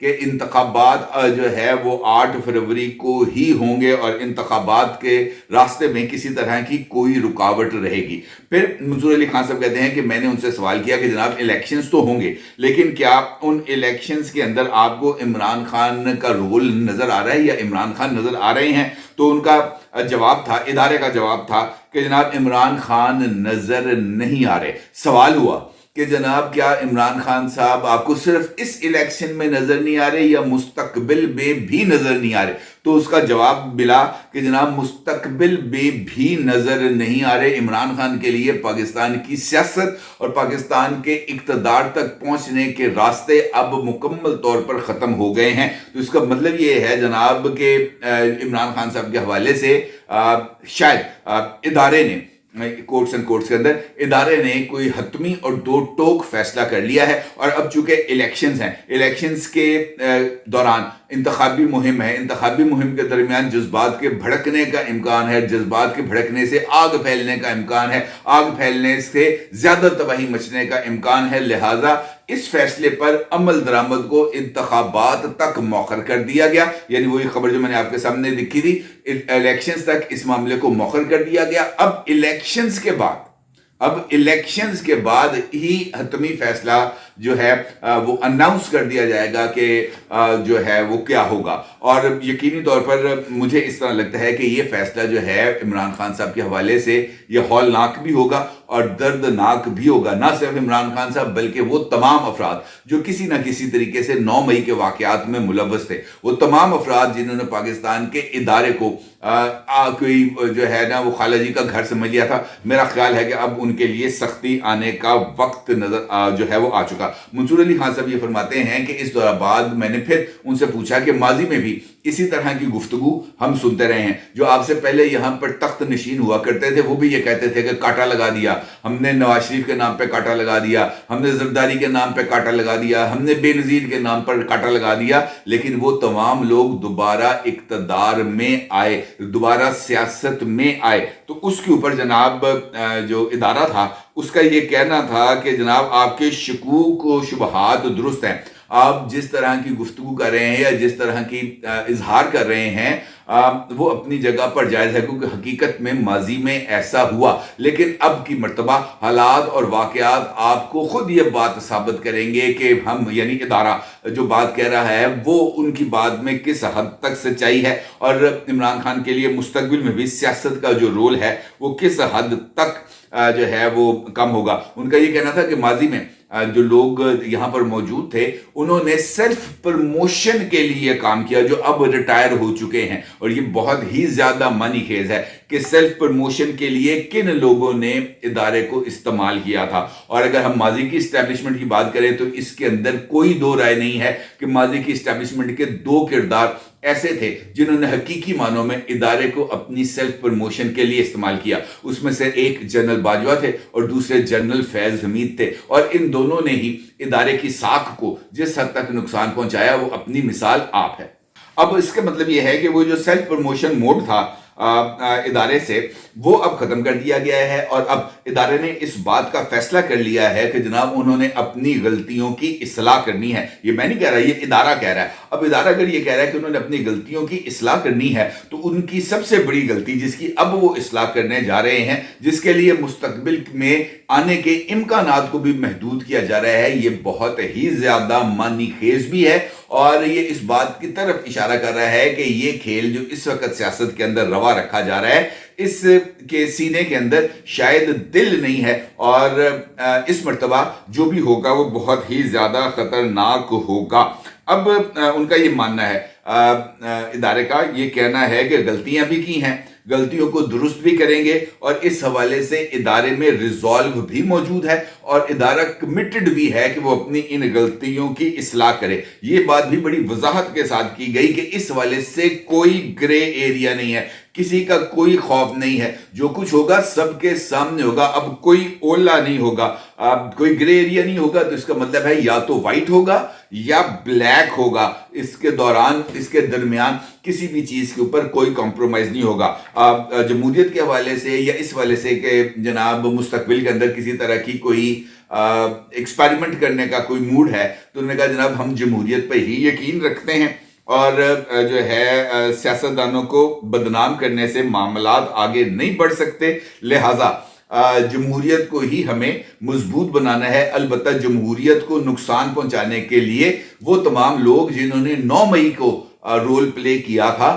کہ انتخابات جو ہے وہ 8 فروری کو ہی ہوں گے اور انتخابات کے راستے میں کسی طرح کی کوئی رکاوٹ رہے گی۔ پھر منصور علی خان صاحب کہتے ہیں کہ میں نے ان سے سوال کیا کہ جناب الیکشنز تو ہوں گے، لیکن کیا ان الیکشنز کے اندر آپ کو عمران خان کا رول نظر آ رہا ہے یا عمران خان نظر آ رہے ہیں؟ تو ان کا جواب تھا، ادارے کا جواب تھا کہ جناب عمران خان نظر نہیں آ رہے۔ سوال ہوا کہ جناب کیا عمران خان صاحب آپ کو صرف اس الیکشن میں نظر نہیں آ رہے یا مستقبل میں بھی نظر نہیں آ رہے؟ تو اس کا جواب ملا کہ جناب مستقبل میں بھی نظر نہیں آ رہے۔ عمران خان کے لیے پاکستان کی سیاست اور پاکستان کے اقتدار تک پہنچنے کے راستے اب مکمل طور پر ختم ہو گئے ہیں۔ تو اس کا مطلب یہ ہے جناب کہ عمران خان صاحب کے حوالے سے شاید ادارے نے کورٹس اینڈ کورٹس کے اندر ادارے نے کوئی حتمی اور دو ٹوک فیصلہ کر لیا ہے، اور اب چونکہ الیکشنز ہیں، الیکشنز کے دوران انتخابی مہم ہے، انتخابی مہم کے درمیان جذبات کے بھڑکنے کا امکان ہے، جذبات کے بھڑکنے سے آگ پھیلنے کا امکان ہے، آگ پھیلنے سے زیادہ تباہی مچنے کا امکان ہے، لہٰذا اس فیصلے پر عمل درآمد کو انتخابات تک مؤخر کر دیا گیا۔ یعنی وہی خبر جو میں نے آپ کے سامنے لکھی تھی، الیکشنز تک اس معاملے کو مؤخر کر دیا گیا۔ اب الیکشنز کے بعد ہی حتمی فیصلہ جو ہے وہ اناؤنس کر دیا جائے گا کہ جو ہے وہ کیا ہوگا، اور یقینی طور پر مجھے اس طرح لگتا ہے کہ یہ فیصلہ جو ہے عمران خان صاحب کے حوالے سے یہ ہولناک بھی ہوگا اور دردناک بھی ہوگا، نہ صرف عمران خان صاحب بلکہ وہ تمام افراد جو کسی نہ کسی طریقے سے 9 مئی کے واقعات میں ملوث تھے، وہ تمام افراد جنہوں نے پاکستان کے ادارے کو کوئی جو ہے نا وہ خالہ جی کا گھر سمجھ لیا تھا۔ میرا خیال ہے کہ اب ان کے لیے سختی آنے کا وقت نظر جو ہے وہ آ چکا۔ منصور علی خان صاحب یہ فرماتے ہیں کہ اس دورہ بعد میں نے پھر ان سے پوچھا کہ ماضی میں بھی اسی طرح کی گفتگو ہم سنتے رہے ہیں، جو آپ سے پہلے یہاں پر تخت نشین ہوا کرتے تھے وہ بھی یہ کہتے تھے کہ کاٹا لگا دیا ہم نے، نواز شریف کے نام پہ کاٹا لگا دیا ہم نے، زرداری کے نام پہ کاٹا لگا دیا ہم نے، بے نظیر کے نام پر کاٹا لگا دیا، لیکن وہ تمام لوگ دوبارہ اقتدار میں آئے، دوبارہ سیاست میں آئے، تو اس کے اوپر جناب جو ادارہ تھا اس کا یہ کہنا تھا کہ جناب آپ کے شکوک و شبہات درست ہیں، آپ جس طرح کی گفتگو کر رہے ہیں یا جس طرح کی اظہار کر رہے ہیں وہ اپنی جگہ پر جائز ہے، کیونکہ حقیقت میں ماضی میں ایسا ہوا، لیکن اب کی مرتبہ حالات اور واقعات آپ کو خود یہ بات ثابت کریں گے کہ ہم یعنی ادارہ جو بات کہہ رہا ہے وہ ان کی بات میں کس حد تک سچائی ہے، اور عمران خان کے لیے مستقبل میں بھی سیاست کا جو رول ہے وہ کس حد تک جو ہے وہ کم ہوگا۔ ان کا یہ کہنا تھا کہ ماضی میں جو لوگ یہاں پر موجود تھے انہوں نے سیلف پروموشن کے لیے کام کیا، جو اب ریٹائر ہو چکے ہیں، اور یہ بہت ہی زیادہ معنی خیز ہے کہ سیلف پروموشن کے لیے کن لوگوں نے ادارے کو استعمال کیا تھا۔ اور اگر ہم ماضی کی اسٹیبلشمنٹ کی بات کریں تو اس کے اندر کوئی دو رائے نہیں ہے کہ ماضی کی اسٹیبلشمنٹ کے 2 کردار ایسے تھے جنہوں نے حقیقی معنوں میں ادارے کو اپنی سیلف پروموشن کے لیے استعمال کیا۔ اس میں سے ایک جنرل باجوہ تھے اور دوسرے جنرل فیض حمید تھے، اور ان دونوں نے ہی ادارے کی ساکھ کو جس حد تک نقصان پہنچایا وہ اپنی مثال آپ ہے۔ اب اس کا مطلب یہ ہے کہ وہ جو سیلف پروموشن موڈ تھا ادارے سے وہ اب ختم کر دیا گیا ہے، اور اب ادارے نے اس بات کا فیصلہ کر لیا ہے کہ جناب انہوں نے اپنی غلطیوں کی اصلاح کرنی ہے۔ یہ میں نہیں کہہ رہا، یہ ادارہ کہہ رہا ہے۔ اب ادارہ اگر یہ کہہ رہا ہے کہ انہوں نے اپنی غلطیوں کی اصلاح کرنی ہے تو ان کی سب سے بڑی غلطی جس کی اب وہ اصلاح کرنے جا رہے ہیں، جس کے لیے مستقبل میں آنے کے امکانات کو بھی محدود کیا جا رہا ہے، یہ بہت ہی زیادہ معنی خیز بھی ہے، اور یہ اس بات کی طرف اشارہ کر رہا ہے کہ یہ کھیل جو اس وقت سیاست کے اندر روا رکھا جا رہا ہے اس کے سینے کے اندر شاید دل نہیں ہے، اور اس مرتبہ جو بھی ہوگا وہ بہت ہی زیادہ خطرناک ہوگا۔ اب ان کا یہ ماننا ہے، ادارے کا یہ کہنا ہے کہ غلطیاں بھی کی ہیں، غلطیوں کو درست بھی کریں گے، اور اس حوالے سے ادارے میں ریزالو بھی موجود ہے، اور ادارہ کمیٹڈ بھی ہے کہ وہ اپنی ان غلطیوں کی اصلاح کرے۔ یہ بات بھی بڑی وضاحت کے ساتھ کی گئی کہ اس حوالے سے کوئی گرے ایریا نہیں ہے، کسی کا کوئی خوف نہیں ہے، جو کچھ ہوگا سب کے سامنے ہوگا، اب کوئی اولا نہیں ہوگا، اب کوئی گرے ایریا نہیں ہوگا۔ تو اس کا مطلب ہے یا تو وائٹ ہوگا یا بلیک ہوگا، اس کے دوران اس کے درمیان کسی بھی چیز کے اوپر کوئی کمپرومائز نہیں ہوگا۔ جمہوریت کے حوالے سے یا اس حوالے سے کہ جناب مستقبل کے اندر کسی طرح کی کوئی ایکسپیریمنٹ کرنے کا کوئی موڈ ہے تو انہوں نے کہا جناب ہم جمہوریت پہ ہی یقین رکھتے ہیں، اور جو ہے سیاستدانوں کو بدنام کرنے سے معاملات آگے نہیں بڑھ سکتے، لہٰذا جمہوریت کو ہی ہمیں مضبوط بنانا ہے۔ البتہ جمہوریت کو نقصان پہنچانے کے لیے وہ تمام لوگ جنہوں نے 9 مئی کو رول پلے کیا تھا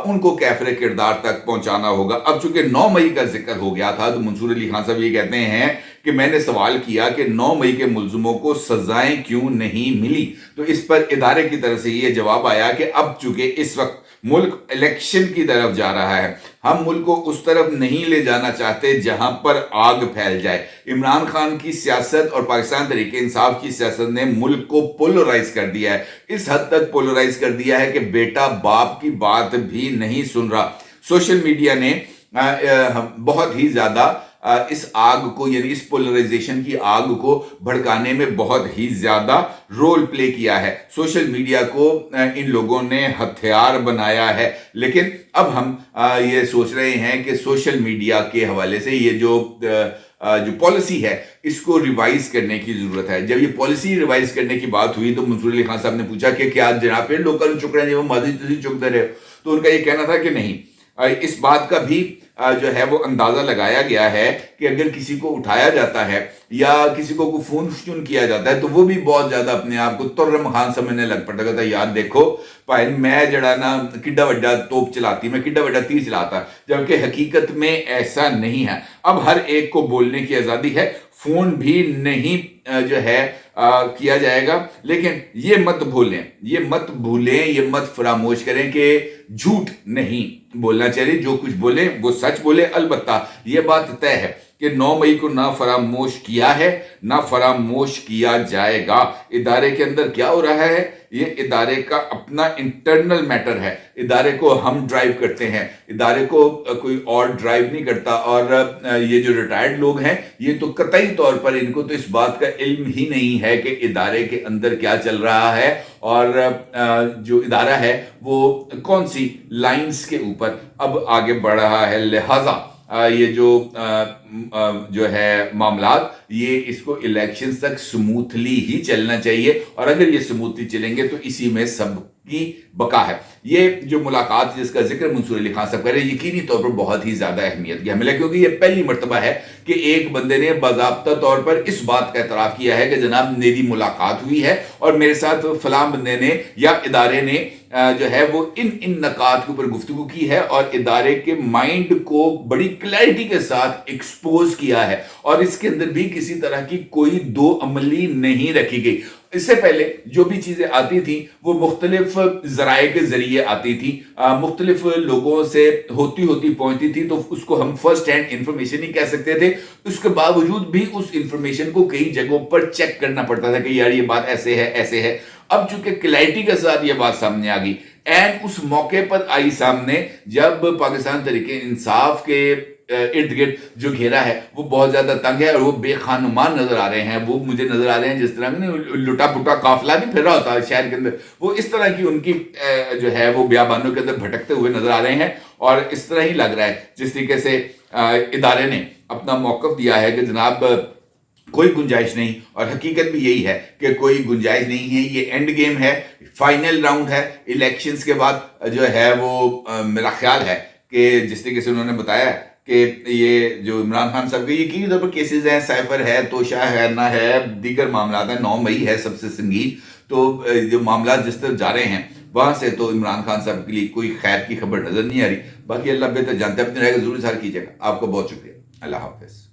ان کو کیفر کردار تک پہنچانا ہوگا۔ اب چونکہ 9 مئی کا ذکر ہو گیا تھا تو منصور علی خان صاحب یہ کہتے ہیں کہ میں نے سوال کیا کہ 9 مئی کے ملزموں کو سزائیں کیوں نہیں ملی، تو اس پر ادارے کی طرف سے یہ جواب آیا کہ اب چونکہ اس وقت ملک الیکشن کی طرف جا رہا ہے، ہم ملک کو اس طرف نہیں لے جانا چاہتے جہاں پر آگ پھیل جائے۔ عمران خان کی سیاست اور پاکستان تحریک انصاف کی سیاست نے ملک کو پولرائز کر دیا ہے، اس حد تک پولرائز کر دیا ہے کہ بیٹا باپ کی بات بھی نہیں سن رہا۔ سوشل میڈیا نے بہت ہی زیادہ اس آگ کو، یعنی اس پولرائزیشن کی آگ کو بھڑکانے میں بہت ہی زیادہ رول پلے کیا ہے۔ سوشل میڈیا کو ان لوگوں نے ہتھیار بنایا ہے، لیکن اب ہم یہ سوچ رہے ہیں کہ سوشل میڈیا کے حوالے سے یہ جو پالیسی ہے اس کو ریوائز کرنے کی ضرورت ہے۔ جب یہ پالیسی ریوائز کرنے کی بات ہوئی تو منصور علی خان صاحب نے پوچھا کہ کیا جناب پھر لوگ چک رہے ہیں وہ ماضی تسی چکتے رہے، تو ان کا یہ کہنا تھا کہ نہیں، اس بات کا بھی جو ہے وہ اندازہ لگایا گیا ہے کہ اگر کسی کو اٹھایا جاتا ہے یا کسی کو کوئی فون کیا جاتا ہے تو وہ بھی بہت زیادہ اپنے آپ کو ترم خان سمجھنے لگ پڑتا ہے، یار دیکھو بھائی میں جڑا نا کڈا وڈا توپ چلاتی، میں کڈا وڈا تیر چلاتا، جبکہ حقیقت میں ایسا نہیں ہے۔ اب ہر ایک کو بولنے کی آزادی ہے، فون بھی نہیں جو ہے کیا جائے گا، لیکن یہ مت بھولیں، یہ مت فراموش کریں کہ جھوٹ نہیں بولنا چاہیے، جو کچھ بولیں وہ سچ بولے۔ البتہ یہ بات طے ہے کہ 9 مئی کو نہ فراموش کیا ہے نہ فراموش کیا جائے گا۔ ادارے کے اندر کیا ہو رہا ہے یہ ادارے کا اپنا انٹرنل میٹر ہے، ادارے کو ہم ڈرائیو کرتے ہیں، ادارے کو کوئی اور ڈرائیو نہیں کرتا۔ اور یہ جو ریٹائرڈ لوگ ہیں یہ تو قطعی طور پر ان کو تو اس بات کا علم ہی نہیں ہے کہ ادارے کے اندر کیا چل رہا ہے اور جو ادارہ ہے وہ کون سی لائنز کے اوپر اب آگے بڑھ رہا ہے۔ لہٰذا یہ جو ہے معاملات یہ اس کو الیکشن تک سموتھلی ہی چلنا چاہیے، اور اگر یہ سموتھلی چلیں گے تو اسی میں سب کی بقا ہے۔ یہ جو ملاقات جس کا ذکر منصور علی خان صاحب کر رہے ہیں یقینی طور پر بہت ہی زیادہ اہمیت کی حامل ہے، کیونکہ یہ پہلی مرتبہ ہے کہ ایک بندے نے باضابطہ طور پر اس بات کا اعتراف کیا ہے کہ جناب میری ملاقات ہوئی ہے اور میرے ساتھ فلاں بندے نے یا ادارے نے جو ہے وہ ان نکات کے اوپر گفتگو کی ہے اور ادارے کے مائنڈ کو بڑی کلیئرٹی کے ساتھ ایکسپوز کیا ہے، اور اس کے اندر بھی کسی طرح کی کوئی دو عملی نہیں رکھی گئی۔ اس سے پہلے جو بھی چیزیں آتی تھیں وہ مختلف ذرائع کے ذریعے آتی تھی، مختلف لوگوں سے ہوتی پہنچتی تھی، تو اس کو ہم فرسٹ ہینڈ انفارمیشن ہی کہہ سکتے تھے۔ اس کے باوجود بھی اس انفارمیشن کو کئی جگہوں پر چیک کرنا پڑتا تھا کہ یار یہ بات ایسے ہے۔ اب چونکہ کلیئرٹی کے ساتھ یہ بات سامنے آ گئی، اینڈ اس موقع پر آئی سامنے جب پاکستان تحریک انصاف کے ارد گرد جو گھیرا ہے وہ بہت زیادہ تنگ ہے اور وہ بے خانمان نظر آ رہے ہیں۔ وہ مجھے نظر آ رہے ہیں جس طرح لٹا پٹا قافلہ نہیں پھر رہا ہوتا شہر کے اندر، وہ اس طرح کی ان کی جو ہے وہ بیابانوں کے اندر بھٹکتے ہوئے نظر آ رہے ہیں، اور اس طرح ہی لگ رہا ہے جس طریقے سے ادارے نے اپنا موقف دیا ہے کہ جناب کوئی گنجائش نہیں، اور حقیقت بھی یہی ہے کہ کوئی گنجائش نہیں ہے۔ یہ اینڈ گیم ہے، فائنل راؤنڈ ہے، الیکشنز کے بعد جو ہے وہ میرا خیال ہے کہ جس طریقے سے انہوں نے بتایا کہ یہ جو عمران خان صاحب کے یقینی طور پر کیسز ہیں، سائفر ہے، توشہ ہے، نہ ہے، دیگر معاملات ہیں، 9 مئی ہے سب سے سنگین، تو جو معاملات جس طرح جا رہے ہیں وہاں سے تو عمران خان صاحب کے لیے کوئی خیر کی خبر نظر نہیں آ رہی۔ باقی اللہ بہتر جانتے ہیں، اپنی رائے کا ضرور اظہار کیجیے گا۔ آپ کو بہت شکریہ، اللہ حافظ۔